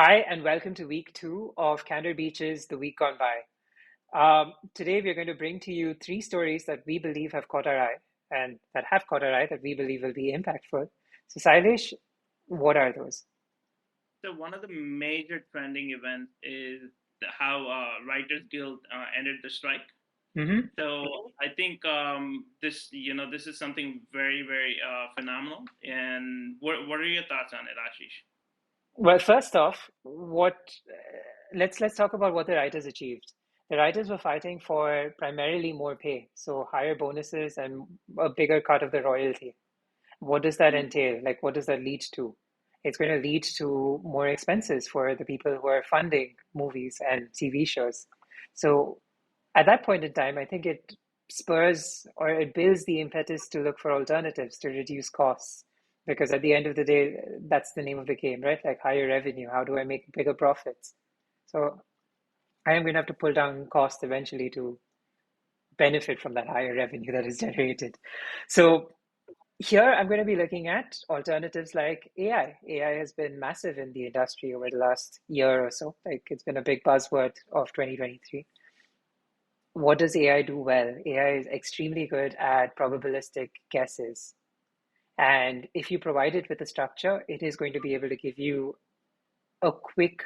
Hi, and welcome to week two of Candor Beach's The Week Gone By. Today, we're going to bring to you three stories that we believe have caught our eye and that have caught our eye that we believe will be impactful. So, Sailesh, what are those? So one of the major trending events is how Writers Guild ended the strike. Hmm. So I think this is something very phenomenal. And what are your thoughts on it, Ashish? Well, first off, let's talk about what the writers achieved. The writers were fighting for primarily more pay, so higher bonuses and a bigger cut of the royalty. What does that Mm, entail? Like, what does that lead to? It's going to lead to more expenses for the people who are funding movies and TV shows. So, at that point in time, I think it spurs or it builds the impetus to look for alternatives to reduce costs. Because at the end of the day, that's the name of the game, right? Like higher revenue. How do I make bigger profits? So, I am going to have to pull down costs eventually to benefit from that higher revenue that is generated. So, here, I'm going to be looking at alternatives like AI. AI has been massive in the industry over the last year or so. Like it's been a big buzzword of 2023. What does AI do well? AI is extremely good at probabilistic guesses. And if you provide it with a structure, it is going to be able to give you a quick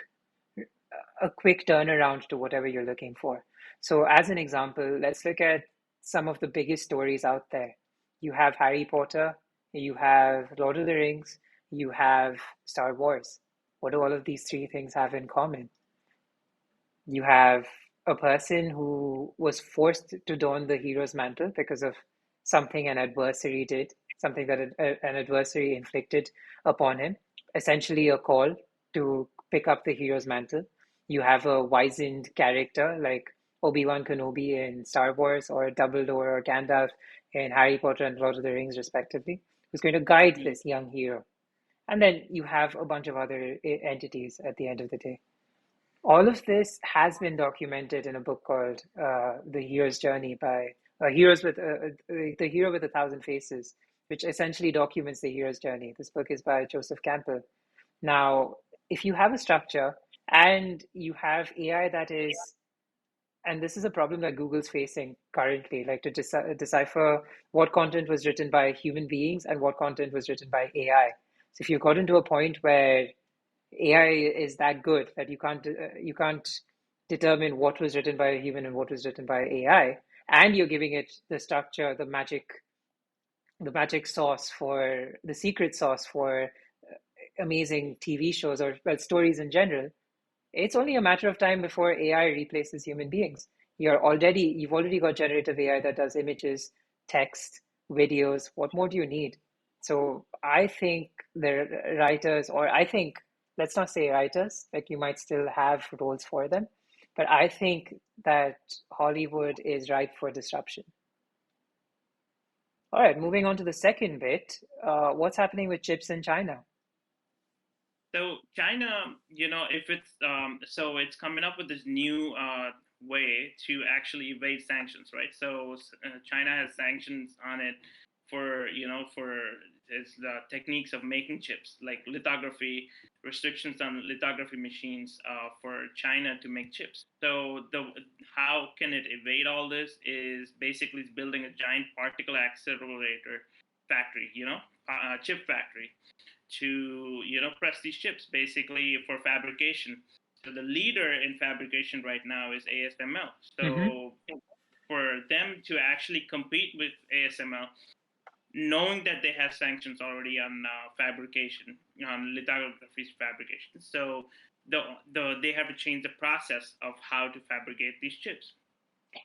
a quick turnaround to whatever you're looking for. So, as an example, let's look at some of the biggest stories out there. You have Harry Potter, you have Lord of the Rings, you have Star Wars. What do all of these three things have in common? You have a person who was forced to don the hero's mantle because of something an adversary did, something that an adversary inflicted upon him, essentially a call to pick up the hero's mantle. You have a wizened character like Obi-Wan Kenobi in Star Wars or Dumbledore or Gandalf in Harry Potter and Lord of the Rings, respectively, who's going to guide mm, this young hero. And then you have a bunch of other entities at the end of the day. All of this has been documented in a book called "The Hero's Journey" by the Hero with a Thousand Faces, which essentially documents the hero's journey. This book is by Joseph Campbell. Now, if you have a structure and you have AI that is, and this is a problem that Google's facing currently, like to decipher what content was written by human beings and what content was written by AI. So if you've gotten to a point where AI is that good that you can't determine what was written by a human and what was written by AI, and you're giving it the structure, the magic sauce for the secret sauce for amazing TV shows or well stories in general. It's only a matter of time before AI replaces human beings. You've already got generative AI that does images, text, videos. What more do you need? So I think the writers, or I think, let's not say writers, like you might still have roles for them, but I think that Hollywood is ripe for disruption. All right, moving on to the second bit. What's happening with chips in China? So China, if it's coming up with this new way to actually evade sanctions, right? So China has sanctions on it for its the techniques of making chips, like lithography, restrictions on lithography machines for China to make chips. So the how can it evade all this is basically it's building a giant particle accelerator factory, chip factory to press these chips basically for fabrication. So the leader in fabrication right now is ASML. Mm-hmm. So for them to actually compete with ASML, knowing that they have sanctions already on fabrication, on lithography fabrication, so they have to change the process of how to fabricate these chips.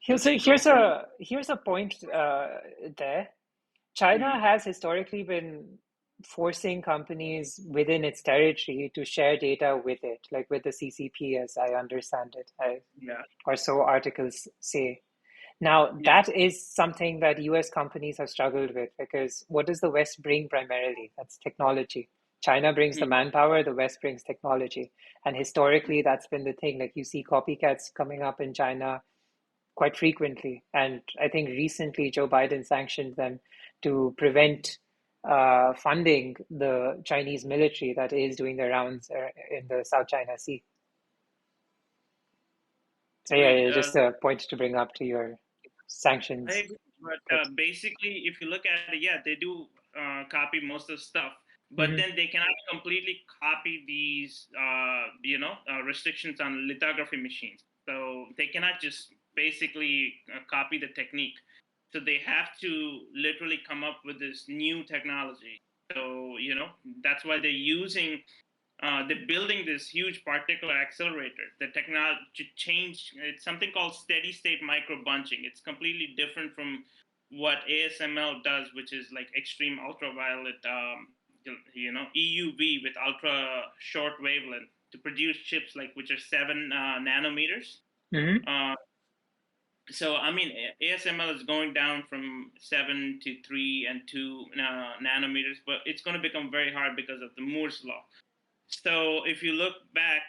So they go from Here's a point there. China Mhm. has historically been forcing companies within its territory to share data with it, like with the CCP, as I understand it, Yeah, or so articles say. Now, yeah. that is something that US companies have struggled with because what does the West bring primarily? That's technology. China brings the Mm. manpower, the West brings technology. And historically, that's been the thing. Like you see copycats coming up in China quite frequently. And I think recently Joe Biden sanctioned them to prevent funding the Chinese military that is doing the rounds in the South China Sea. So yeah, Agreed. yeah, just a point to bring up to your I sanctions agree, but bit. basically, if you look at it, yeah, they do copy most of the stuff, but Hmm. then they cannot completely copy these, restrictions on lithography machines. So they cannot just basically copy the technique. So they have to literally come up with this new technology. So that's why they're using they're building this huge particular accelerator. The technology to change, it's something called steady state micro bunching. It's completely different from what ASML does, which is like extreme ultraviolet, EUV with ultra short wavelength to produce chips like which are 7 nanometers. Hmm. Uh, so I mean, ASML is going down from 7 to 3 and 2 nanometers, but it's going to become very hard because of the Moore's law. So if you look back,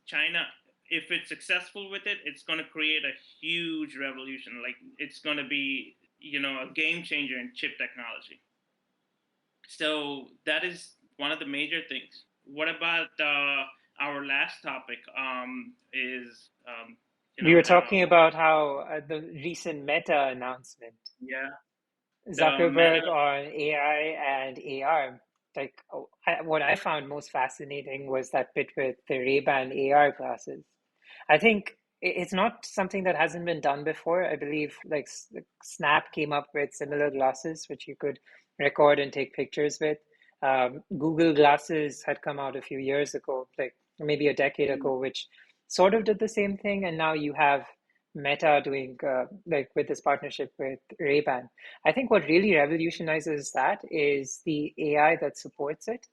China, if it's successful with it, it's going to create a huge revolution. Like it's going to be, a game changer in chip technology. So that is one of the major things. What about our last topic? Is We were talking about how the recent Meta announcement, yeah, the Meta. Zuckerberg on AI and AR. Like what I found most fascinating was that bit with the Ray-Ban AR glasses. I think it's not something that hasn't been done before. I believe like Snap came up with similar glasses which you could record and take pictures with. Google Glasses had come out a few years ago, like maybe a decade ago, which sort of did the same thing. And now you have Meta doing like with this partnership with Ray-Ban. I think what really revolutionizes that is the AI that supports it.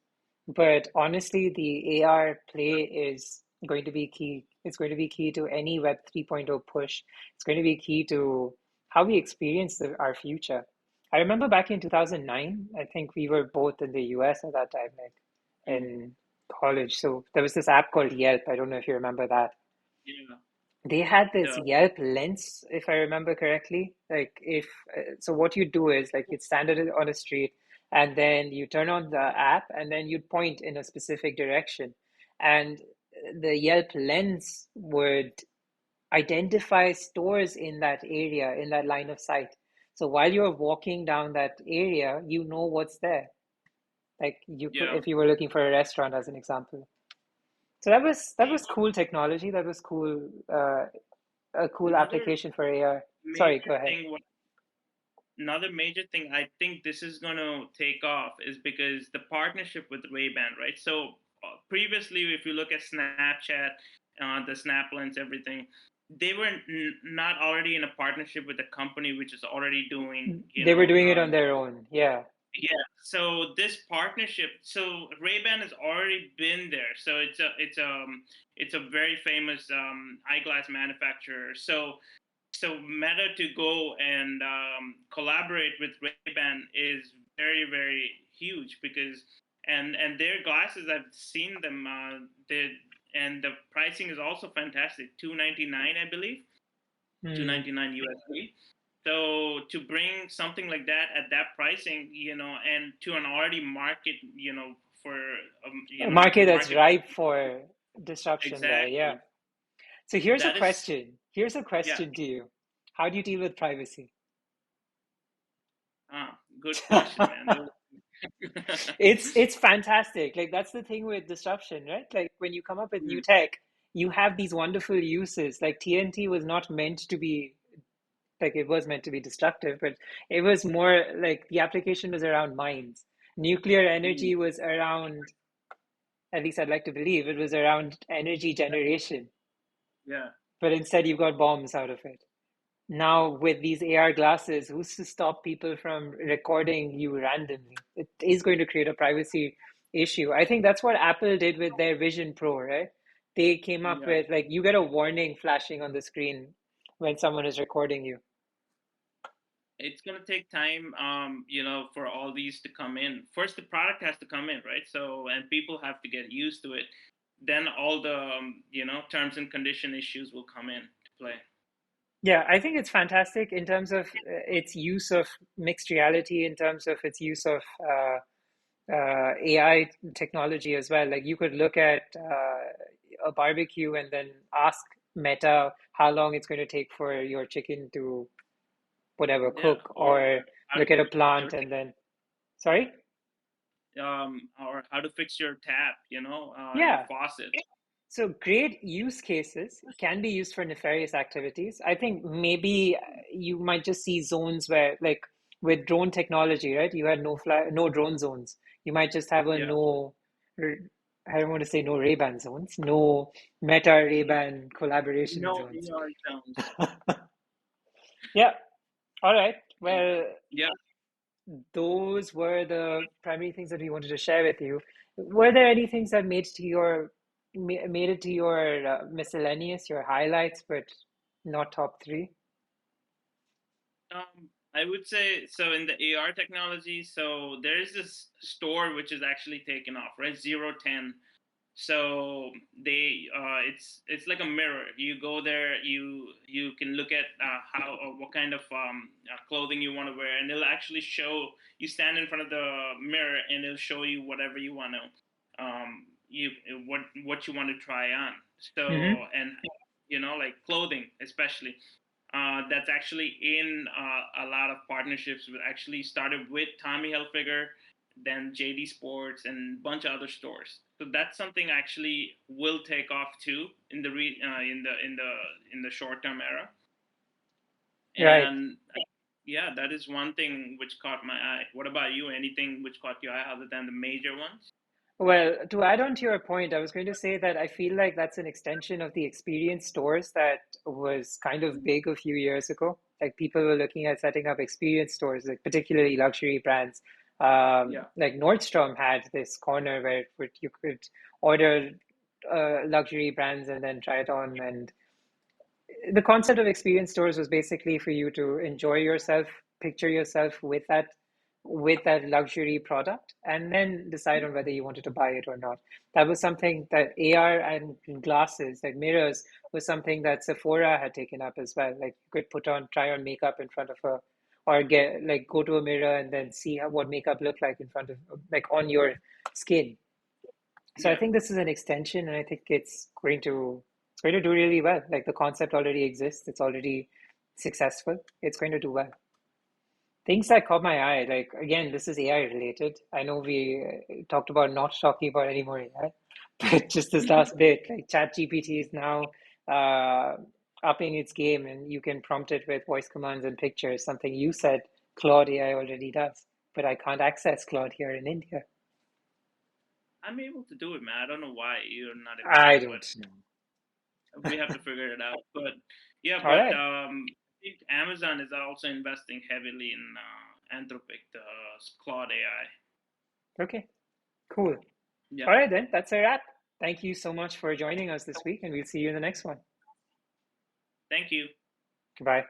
But honestly, the AR play is going to be key. It's going to be key to any Web 3.0 push. It's going to be key to how we experience our future. I remember back in 2009, I think we were both in the US at that time, like Mm, in college. So there was this app called Yelp. I don't know if you remember that. yeah, They had this the Yelp lens, if I remember correctly. Like if so, what you do is like you'd stand it on a street, and then you turn on the app, and then you'd point in a specific direction, and the Yelp lens would identify stores in that area, in that line of sight. So while you're walking down that area, you know what's there. Like you could, yeah. if you were looking for a restaurant, as an example. So that was Also, cool technology. That was cool. A cool another application for AR. Sorry, major go ahead. thing another major thing I think this is going to take off is because the partnership with Ray-Ban, right? So previously, if you look at Snapchat, the Snap Lens, everything, they were not already in a partnership with a company which is already doing, They were doing it on their own. Yeah. yeah. So this partnership, so Ray-Ban has already been there. So it's a very famous eyeglass manufacturer. So Meta to go and collaborate with Ray-Ban is very very huge because and their glasses I've seen them they and the pricing is also fantastic, 299 I believe, Hmm. 299 USD. So to bring something like that at that pricing, and to an already market, for A market that's market ripe for disruption there. Yeah. exactly. So here's a That is question. Here's a yeah. question to you. How do you deal with privacy? Good question, man. It's fantastic. Like that's the thing with disruption, right? Like when you come up with new Mm, tech, you have these wonderful uses. Like TNT was not meant to be like it was meant to be destructive, but it was more like the application was around mines. Nuclear mm, energy was around, at least I'd like to believe, it was around energy generation. yeah. But instead, you've got bombs out of it. Now, with these AR glasses, who's to stop people from recording you randomly? It is going to create a privacy issue. I think that's what Apple did with their Vision Pro, right? They came up Yeah. with like you get a warning flashing on the screen when someone is recording you. It's gonna take time, for all these to come in. First, the product has to come in, right? So, and people have to get used to it. Then all the, terms and condition issues will come in to play. Yeah, I think it's fantastic in terms of its use of mixed reality, in terms of its use of AI technology as well. Like you could look at a barbecue and then ask Meta how long it's going to take for your chicken to whatever Yeah, cook, or or how to look at a fix plant everything. and then, sorry? Or how to fix your tap, your Yeah. faucet. So great use cases can be used for nefarious activities. I think maybe you might just see zones where, like with drone technology, right? You had no drone zones. You might just have a Yeah, no, I don't want to say no Ray-Ban zones, no Meta-Rayban collaboration no zones. AR sounds. Yeah. All right. Um, Well, yeah. those were the primary things that we wanted to share with you. Were there any things that made it to your miscellaneous, your highlights, but not top three? I would say so in the AR technology. So there is this store which is actually taken off, right? 010. So it's like a mirror. You go there, you can look at how or what kind of clothing you want to wear, and it'll actually show. You stand in front of the mirror, and it'll show you whatever you want to you what you want to try on. So, Mm-hmm. and like clothing especially, that's actually in a lot of partnerships with actually started with Tommy Hilfiger, then JD Sports, and a bunch of other stores. So that's something actually will take off too in the in the short term era. Right. And yeah, that is one thing which caught my eye. What about you? Anything which caught your eye other than the major ones? Well, to add on to your point, I was going to say that I feel like that's an extension of the experience stores that was kind of big a few years ago. Like people were looking at setting up experience stores, like particularly luxury brands. Yeah, Like Nordstrom had this corner where you could order luxury brands and then try it on. And the concept of experience stores was basically for you to enjoy yourself, picture yourself with that luxury product, and then decide on whether you wanted to buy it or not. That was something that AR and glasses, like mirrors, was something that Sephora had taken up as well. Like you could try on makeup in front of a, or get like go to a mirror and then see what makeup looked like in front of, like on your skin. So I yeah. think this is an extension, and I think it's going to do really well. Like the concept already exists, it's already successful. It's going to do well. Things that caught my eye, like again, this is AI related. I know we talked about not talking about any more AI, but just this last bit, like ChatGPT is now uh, upping its game, and you can prompt it with voice commands and pictures. Something you said Claude AI already does, but I can't access Claude here in India. I'm able to do it, man. I don't know why you're not able I to, but don't know. we have to figure it out. But yeah, All but right. I think Amazon is also investing heavily in Anthropic, the Claude AI. Okay. Cool. Yeah. All right, then. That's a wrap. Thank you so much for joining us this week, and we'll see you in the next one. Thank you. Goodbye.